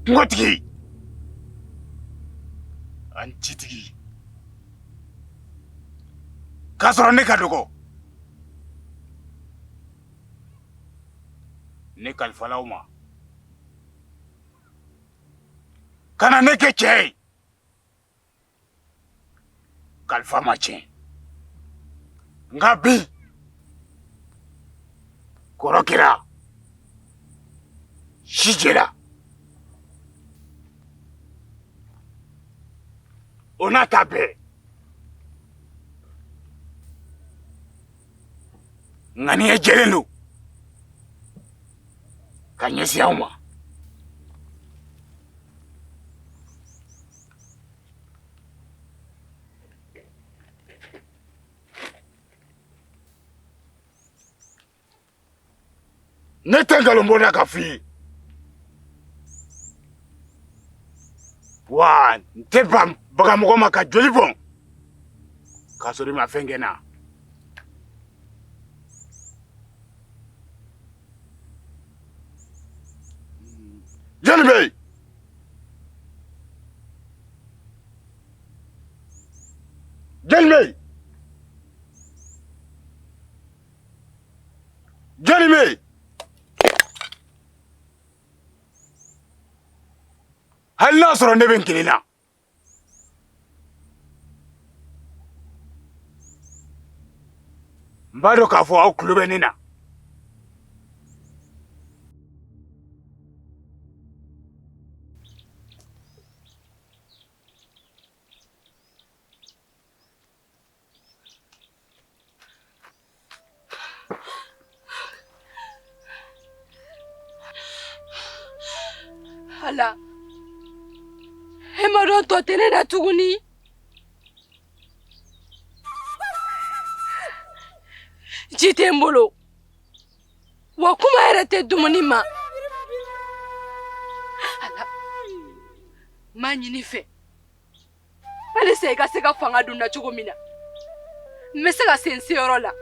Ngotigi. Anchitigi. Kasoro ne kadogo. Ne kalfalauma. Kana ne keche. Kalfa mache. Ngabi. Korokira. Shijera. Onatabe. Ngani ejelenu. Kanyesi yauma. Netengalo mbona kafi. Wa nteba bagamugoma ka jolibon. Kasori mafengena. Jelibei. Jelibei. Jelibei. Hal nasoro ne ben kilina. Mbado kafo au klube nina. Hala. Hemaro to tenena tuguni. Jitembolo. Wakuma erete dumunima. Hala. Manyi nife. Ale sega fanga duna chugumina. Mesega sensi orola.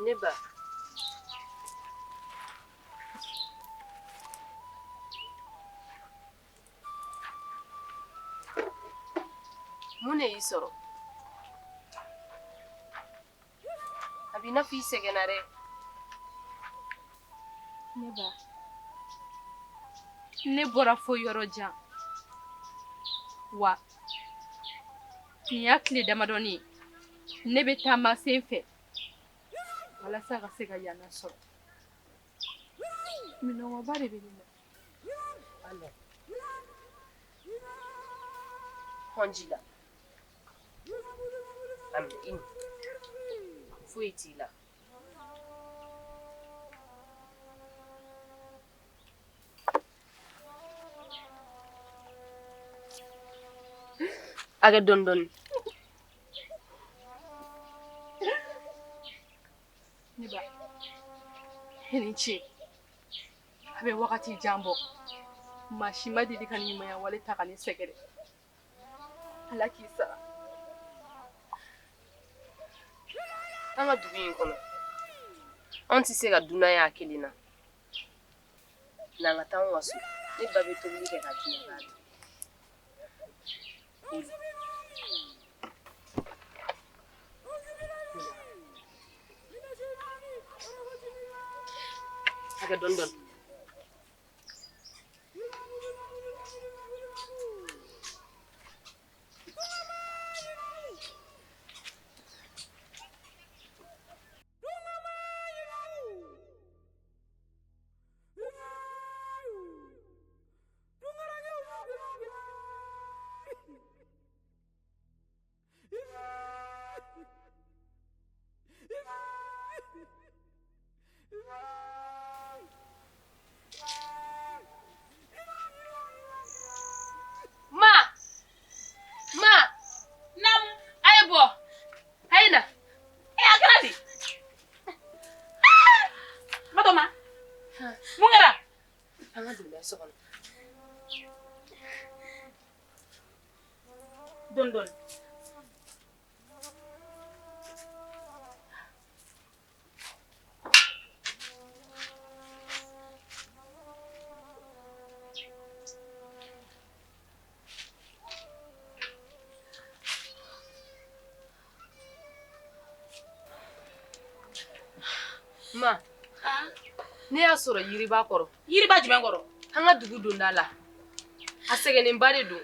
Neba. Mune isoro. Abina fi segenare. Neba. Ne bora fo yoro jan. Wa. Tinya kle damadoni. Ne be tama senfe. Wala saga sega yana so. Mino wabare bilina. Ale. Honjila. I'm in. Fuitila. Aga don. Niba. Henichi. Abe wakati jambo. Mashima didi kanima ya wale takani segere. Alakisa. Anga dubi kono. Onti sega dunaya akelina. Nanga tamu wasu. Ne ba bɛ tobili kɛ ka di ne ma. Hakɛ dɔɔni. Don. Ma, ne y'a sɔrɔ yiriba kɔrɔ. Yiriba jumɛn kɔrɔ? An ka dugu donda la. A sɛgɛnnenba de don.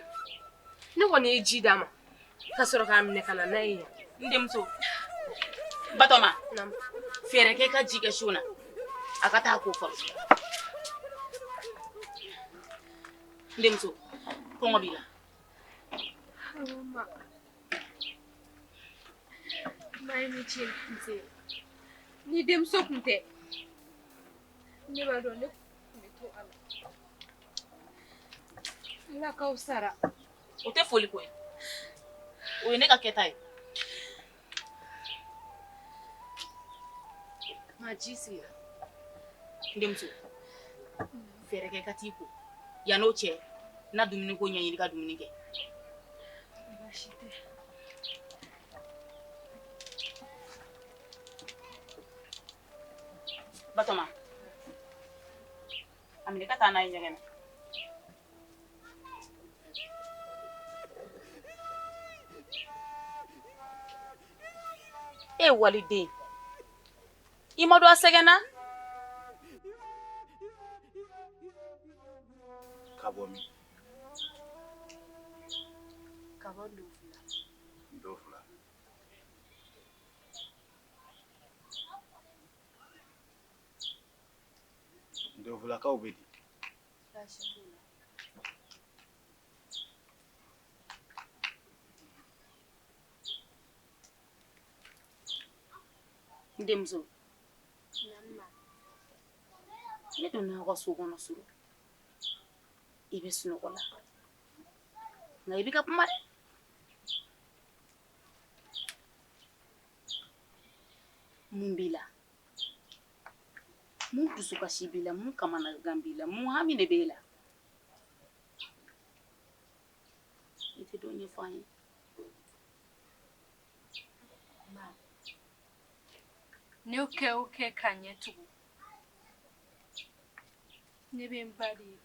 Ne kɔni ye ji d'a ma. Ka sɔrɔ k'a minɛ ka na n'a ye yan. N denmuso. Batɔma. Fɛɛrɛ kɛ ka ji kɛ sun na. A ka taa ko fɔlɔ. N denmuso, kɔngɔ b'i la. Ma ye ni ci nse. Ni denmuso kun tɛ. Ne b'a dɔn ne kun bɛ to a la. Ala k'aw sara. O tɛ foli ko ye. O ye ne ka kɛta ye. Ma ji sigira. N denmuso, fɛɛrɛ kɛ ka t'i ko. Yan'o cɛ, na dumuni ko ɲɛɲini ka dumuni kɛ. Baasi tɛ. Batɔma, a minɛ ka taa n'a ye ɲɛgɛn na. E waliden, I ma dɔn a sɛgɛnna? Ka bɔ min? Ka bɔ Ndofula. Ndofula. Ndofulakaw bɛ di? N denmuso. Ne donna aw ka so kɔnɔ surun. I bɛ sunɔgɔ la. Nka I bɛ ka kuma dɛ. Mun b'i la? Mun dusukasi b'i la? Mun kamanagan b'i la? Mun hami de b'e la? I tɛ dɔ ɲɛfɔ an ye. Ne y'o kɛ k'a ɲɛ tugun. Ne bɛ n ba de ye.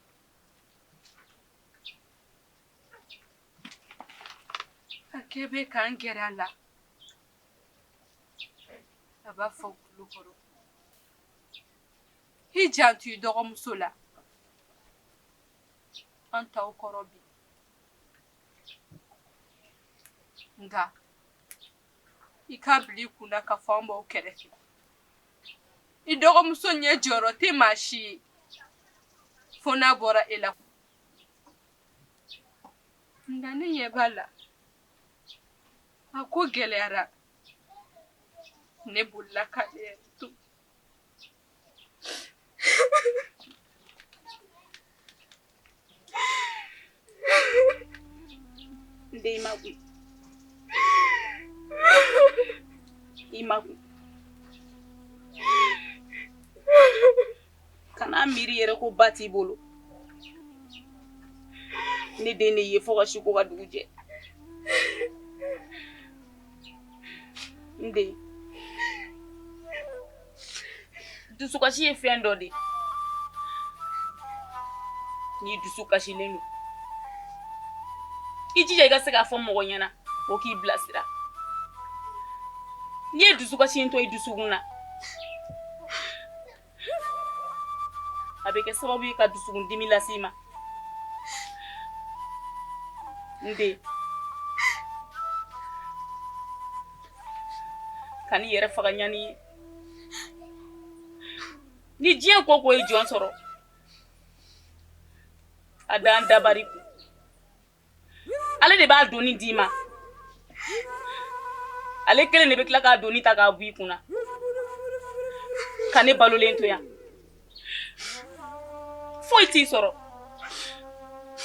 A kɛ bɛ k'an gɛrɛ a la. A b'a fɔ kulo kɔrɔ. I janto I dɔgɔmuso la. An t'aw kɔrɔ bi. Nka I k'a bila I kunna k'a fɔ an b'aw kɛrɛfɛ. I dɔgɔmuso ɲɛ jɔyɔrɔ tɛ maa si ye. Fo n'a bɔra e la. Nka ne ɲɛ b'a la. A ko gɛlɛyara. Ne bolila k'ale to. N den I ma kun. Kana miiri yɛrɛ ko ba t'i bolo. Ne den de ye fo ka su ko ka dugu jɛ. N den, dusukasi ye fɛn dɔ de. Ni dusu kasilen don. I jija I ka se k'a fɔ mɔgɔ ɲɛna o k'i bilasira. Ni ye dusu kasi to I dusukun na a bɛ kɛ sababu ye ka dusukun dimi lase I ma. Nde kani yɛrɛ faga ɲani ye. Ni diɲɛ ko ko ye jɔn sɔrɔ a dan dabari kun. Ale de b'a doni d'i ma. Ale kelen de bɛ tila k'a doni ta k'a bu I kunna ka ne balolen to yan. Foyi t'i sɔrɔ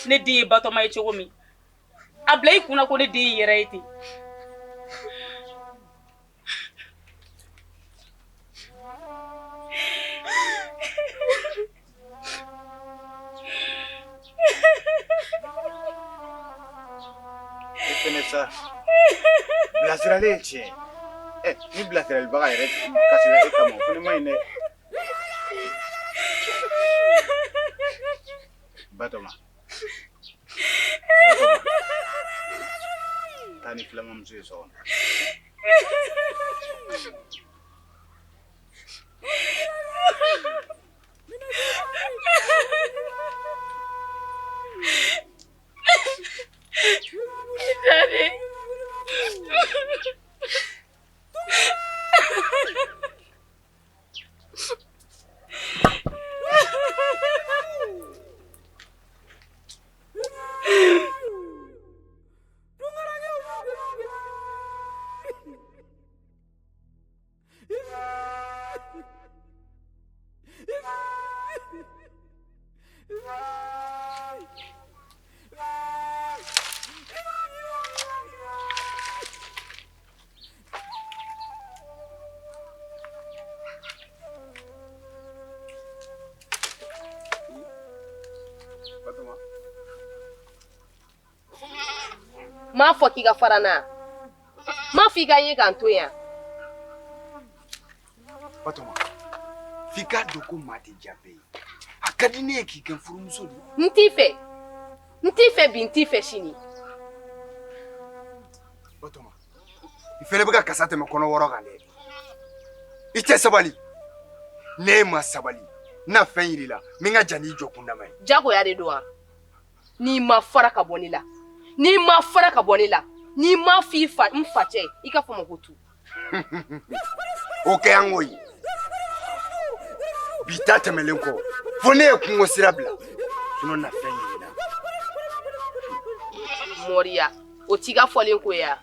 ne den ye Batɔma ye cogo min a bila I kunna ko ne den ye yɛrɛ ye ten. Sa bilasiralen tiɲɛ ni bilasiralibaga yɛrɛ kasira e kama fo ne ma ɲi dɛ. Batɔma taa ni filamuso ye so kɔnɔ. Daddy. Ma fɔ k'i ka fara na. Ma fɔ I ka ye k'an to yan. Batɔma f'i k'a dɔn ko maa tɛ diya bɛɛ ye. A ka di ne ye k'i kɛ furumuso de. N t'i fɛ. N t'i fɛ bi, n t'i fɛ sini. Batɔma I fɛnɛ bɛ ka kasa tɛmɛ kɔnɔ wɔɔrɔ kan dɛ. I tɛ sabali. Ne ma sabali. N na fɛn yir'i la min ka jan n'i jɔ kundama ye. Jagoya de don wa? N'i ma fara ka bɔ ne la. N'i ma fara ka bɔ ne la. N'i ma f'i fa n facɛ I ka fɔ ma ko tu. O kɛ an ko ye. Bi ta tɛmɛlen kɔ fo ne ye kungo sira bila. Sinon na fɛn yir'i la. Moriya o t'i ka fɔlen ko ya.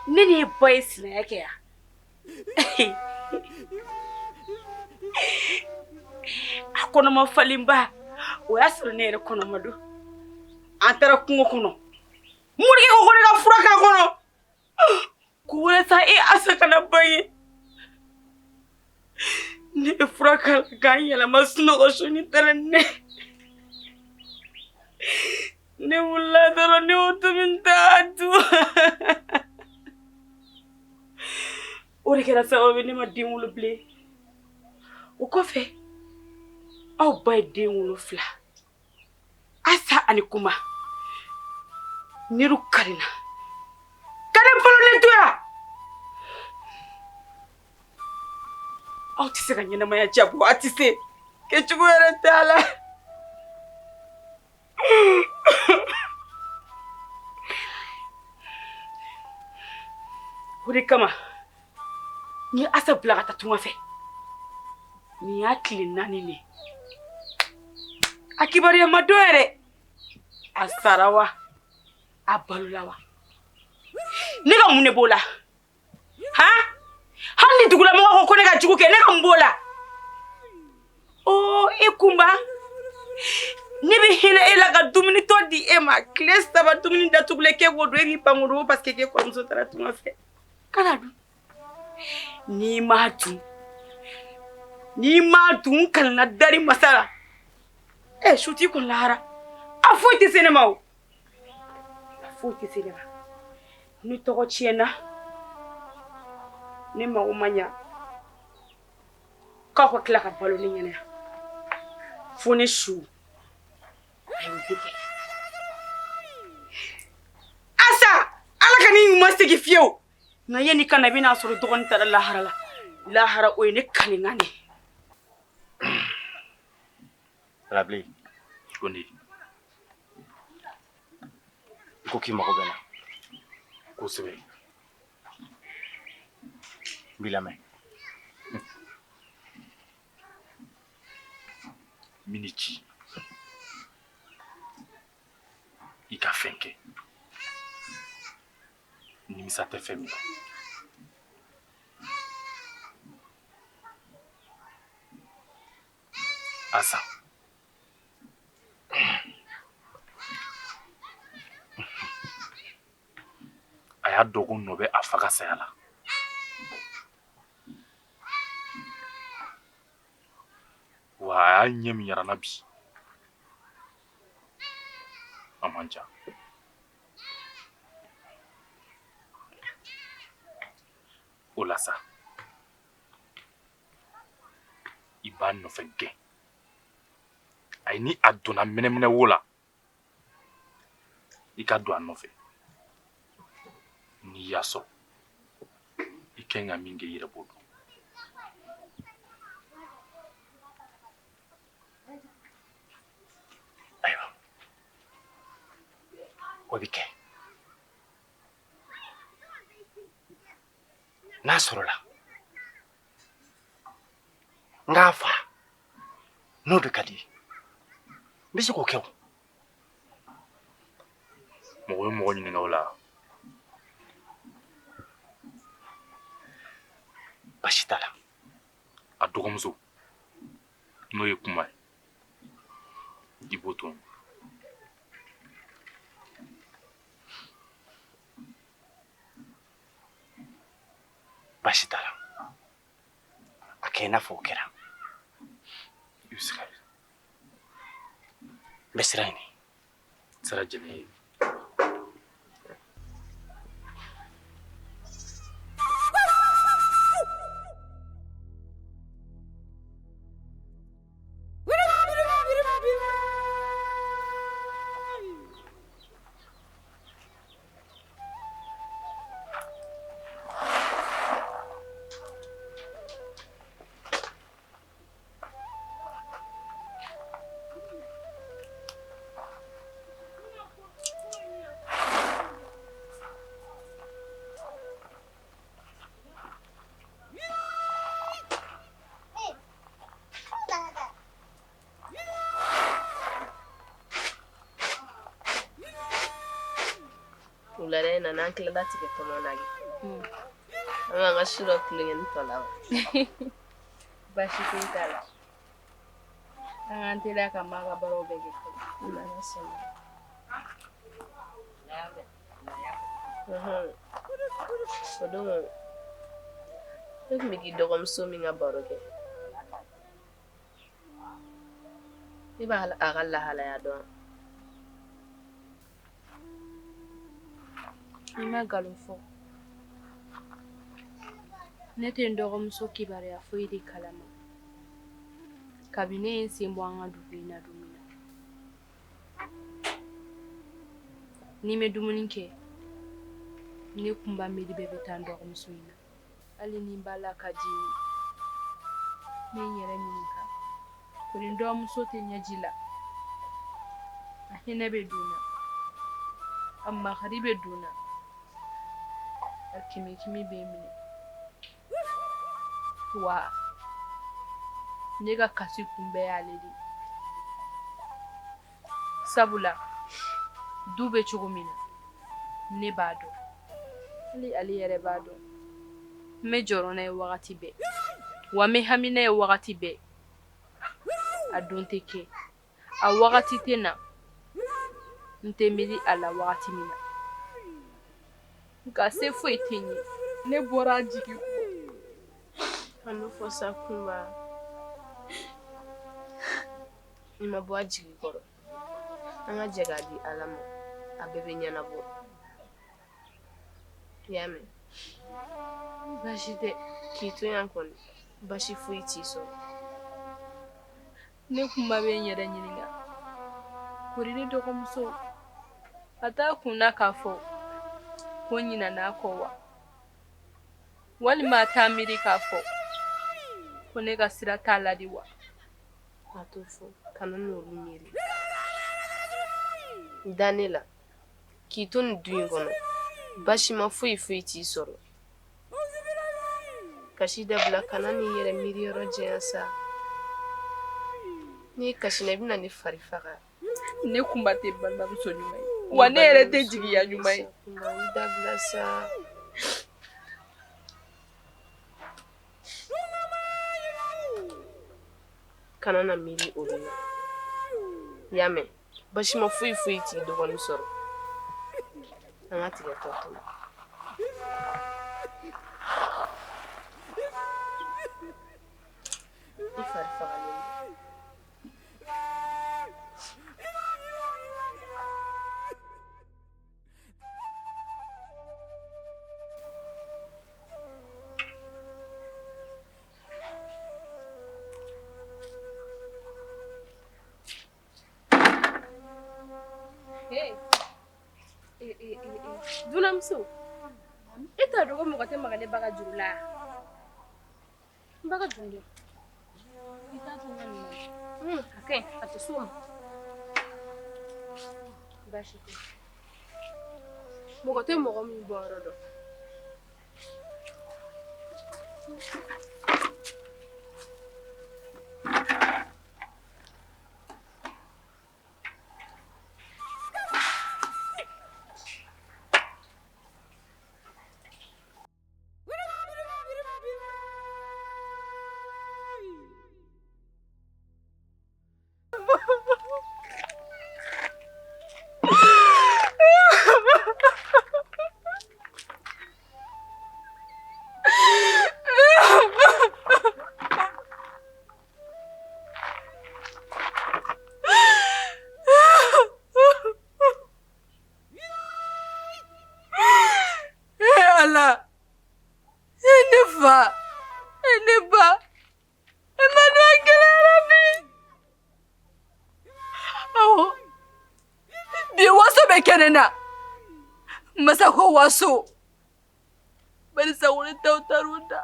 Ne ba ye sinaya kɛ yan. A kɔnɔma falenba o y'a sɔrɔ ne yɛrɛ kɔnɔma don. An taara kungo kɔnɔ. Morikɛ ko ne ka fura k'a kɔnɔ. Ko walasa Assan kana bange. Ne ye fura k'a la k'an yɛlɛma sunɔgɔ su ni taara ne. Ne wulila dɔrɔn ne y'o tobi t'a dun. O de kɛra sababu ne ma den wolo bilen. O kɔfɛ aw ba ye den wolo 2. Assan ani Kuma. Niru karina. Ka ne balolen to yan. Aw tɛ se ka ɲɛnamaya jabo a tɛ se. Kɛcogo yɛrɛ t'a la. O de kama Ni asa bila ka taa tunga fɛ. Ni y'a tile 4 ne. A kibaruya ma dɔ yɛrɛ. A sara wa? A balola wa? Ne ka mun de b'o la? Han? Hali ni dugulamɔgɔ ko ne ka jugu kɛ, ne ka mun b'o la? Oh, e kunba. Ne bɛ hinɛ e la ka dumuni tɔ di e ma. Tile 3 dumuni datugulen k'e k'o dun, e k'i pan k'o dun parce que k'e kɔrɔmuso taara tunga fɛ. Kana dun. N'i m'a dun kana dari masala. Su t'i kun lahara. A foyi tɛ se ne ma o. A foyi tɛ se ne ma. Ni tɔgɔ tiɲɛna, ne mago ma ɲa. K'aw ka tila ka balo ne ɲɛna yan. Fo ne su. A y'o de kɛ. Asa, Ala ka ni ɲuman segin fiyewu. Nka yanni ka na i bɛna sɔrɔ dɔgɔnin taara lahara la. Lahara o ye ne kaninkan de. Rabli, Kondi. Ko k'i mago bɛ na. Kosɛbɛ. N b'i lamɛn. Mini ci. I ka fɛn kɛ. Nimisa tɛ fɛn min na. Assan. A y'a dɔn ko nɔ bɛ a fa ka saya la. Wa a y'a ɲɛ min yara na bi. A man ca. O la sa, i b'a nɔfɛ gɛn. Ayi ni a donna minɛminɛ wo la, i ka don a nɔfɛ. N'i y'a sɔrɔ, i kan ka min kɛ i yɛrɛ b'o dɔn. Ayiwa, o bɛ kɛ. N'a sɔrɔla, n k'a fa, n'o de ka di, n bɛ se k'o kɛ o. Mɔgɔ ye mɔgɔ ɲininka o la. Basi t'a la. A dɔgɔmuso, n'o ye kuma ye, i b'o to. Basi t'a la. A kɛ i n'a fɔ o kɛra. I bɛ se ka ye. N bɛ sira ɲini. Sira jɛlen ye. Ulare na nan kila dati ke tomo nagi. Ama nga shiro kulingen tola. Bashi tintala. Angantila kamaga baro bege ko. Ulana sema. Sodo. Ek migi dogom sumi nga baro ke. Iba agalla hala ya do. Ima galofo. Nete ndogomso kibaria foyi de kalama. Kabine nsembo anga dubina dumina. Ni me dumuni ke. Ni kumba medi bebe tan ndogomso ina. Ali ni mbala kajini. Ni nyere minika. Kuni ndogomso te nyajila. Ahina be duna. Amma kharibe duna. Kimi be mine. wa ne ka kasi kunbɛ y'ale de sabula du bɛ cogo min na ne b'a dɔn hali ale yɛrɛ b'a dɔn n bɛ jɔrɔ n'a ye wagati bɛɛ wa n bɛ hami n'a ye wagati bɛɛ a don tɛ kɛ a wagati tɛ na n tɛ miiri a la wagati min na nka se foyi tɛ n ye ne bɔra a jigi kɔ An n'o fɔ sa kunba i ma bɔ a jigi kɔrɔ an ka jɛ k'a di ala ma a bɛɛ bɛ ɲɛnabɔ i y'a mɛn baasi tɛ k'i to yan kɔni baasi foyi t'i sɔrɔ ne kunba bɛ n yɛrɛ ɲininka kori ne dɔgɔmuso a t'a kunna k'a fɔ ko n ɲinɛna a kɔ wa walima a t'a miiri k'a fɔ ko ne ka sira t'a la de wa a to fɔ kana n'olu miiri da ne la k'i to nin du in kɔnɔ baasi ma foyi foyi t'i sɔrɔ kasi dabila kana n'i yɛrɛ miiri yɔrɔ jɛya sa n'i ye kasi na i bɛna ne fari faga ne kunba tɛ balimamuso ɲuman ye wa ne yɛrɛ tɛ jigiya ɲuman ye i dabila sa kana na miiri olu la i y'a mɛn baasi ma foyi foyi t'i dɔgɔnin sɔrɔ an ka tigɛ tɔ to i fari fagalen don Dunamuso, e t'a dɔn ko mɔgɔ tɛ maga ne ba ka juru la n ba ka juru de i t'a to n ka nin na a ka ɲi a tɛ s'o ma baasi tɛ mɔgɔ tɛ mɔgɔ min bɔ yɔrɔ dɔn masa ko waso bari sa wani tautaro da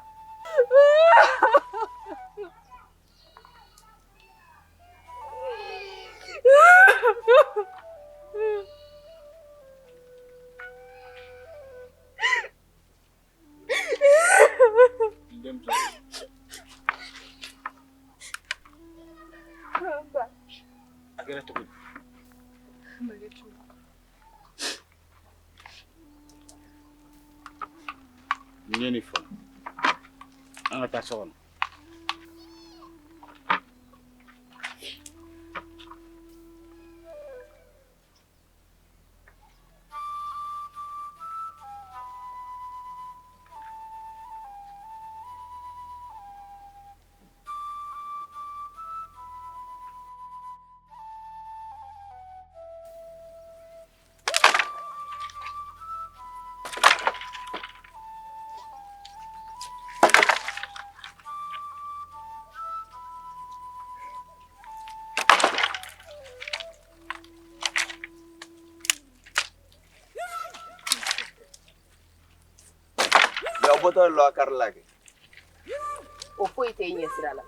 Uniform. Ang atason. Botol lo akar lagi. o foyi tɛ i ɲɛ sira la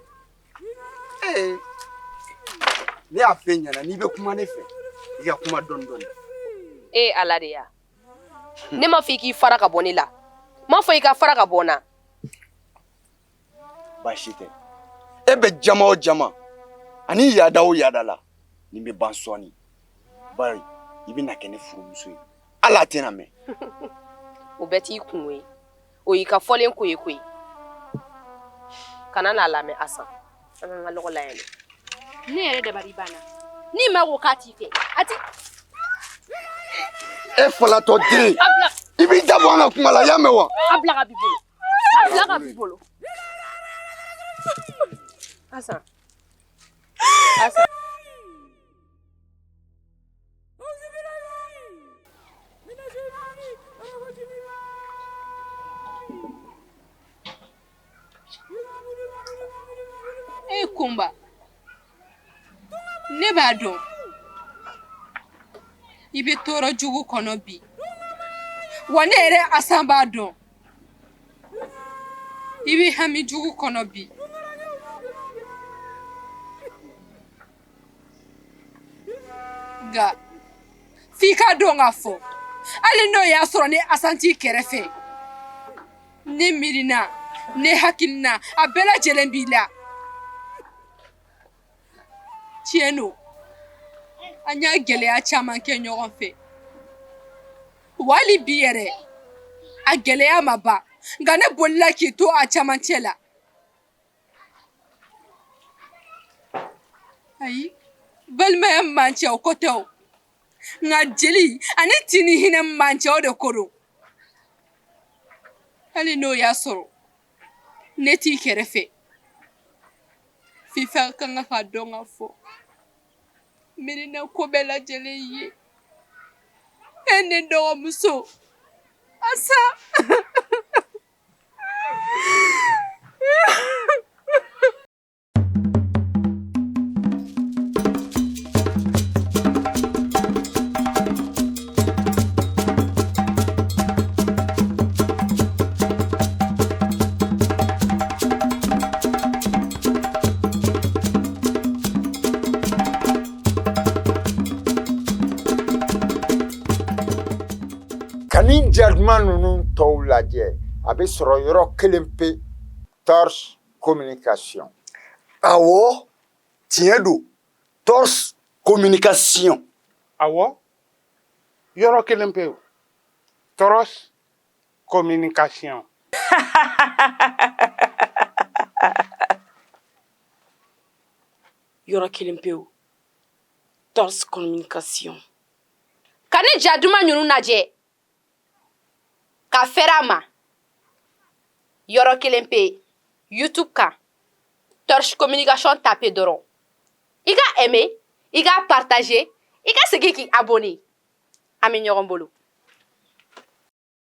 Ne y'a fɛ ɲɛna n'i bɛ kuma ne fɛ i ka kuma dɔɔni dɔɔni. ala de ya ne ma fɔ i k'i fara ka bɔ ne la ma fɔ i ka fara ka bɔ n na baasi tɛ e bɛ jama o jama ani yaada o yaada la nin bɛ ban sɔɔni bari i bɛna kɛ ne furumuso ye ala tɛna mɛn O bɛ t'i kun ye o y'i ka fɔlen ko ye koyi kana n'a lamɛn Assan an ka lɔgɔ layɛlɛ Ne yɛrɛ dabali banna ni ma ko k'a t'i fɛ a ti e falatɔ den i b'i dabɔ an ka kuma la y'a mɛn wa a bila ka b'i bolo a bila ka b'i bolo Assan Kumba ne b'a dɔn I bɛ tɔɔrɔ jugu kɔnɔ bi wa ne yɛrɛ Assan b'a dɔn I bɛ hami jugu kɔnɔ bi nka f'i k'a dɔn k'a fɔ hali n'o y'a sɔrɔ ne Assan t'i kɛrɛfɛ ne miirina ne hakilina a bɛɛ lajɛlen b'i la tiɲɛ don an y'a gɛlɛya caman kɛ ɲɔgɔn fɛ wali bi yɛrɛ a gɛlɛya ma ban nka ne bolila k'i to a camancɛ la ayi balimaya man cɛ o ko tɛ o nka jeli ani tini hinɛ man cɛ o de ko don hali n'o y'a sɔrɔ ne t'i kɛrɛfɛ f'i ka kan ka dɔn ka fɔ miirina ko bɛɛ lajɛlen ye e ne dɔgɔmuso Assan Kani jaduma ninnu tɔw lajɛ a bɛ sɔrɔ yɔrɔ kelen pe torche communication awɔ tiɲɛ don torche communication Awɔ yɔrɔ kelen pe torche communication Yɔrɔ kelen pewu torche communication ka ne jaduma ninnu lajɛ ka fɛrɛ a ma yɔrɔ kelen pe YouTube kan torche communication tape dɔrɔn I ka aimer I ka partager I ka segin k'i abonner an bɛ ɲɔgɔn bolo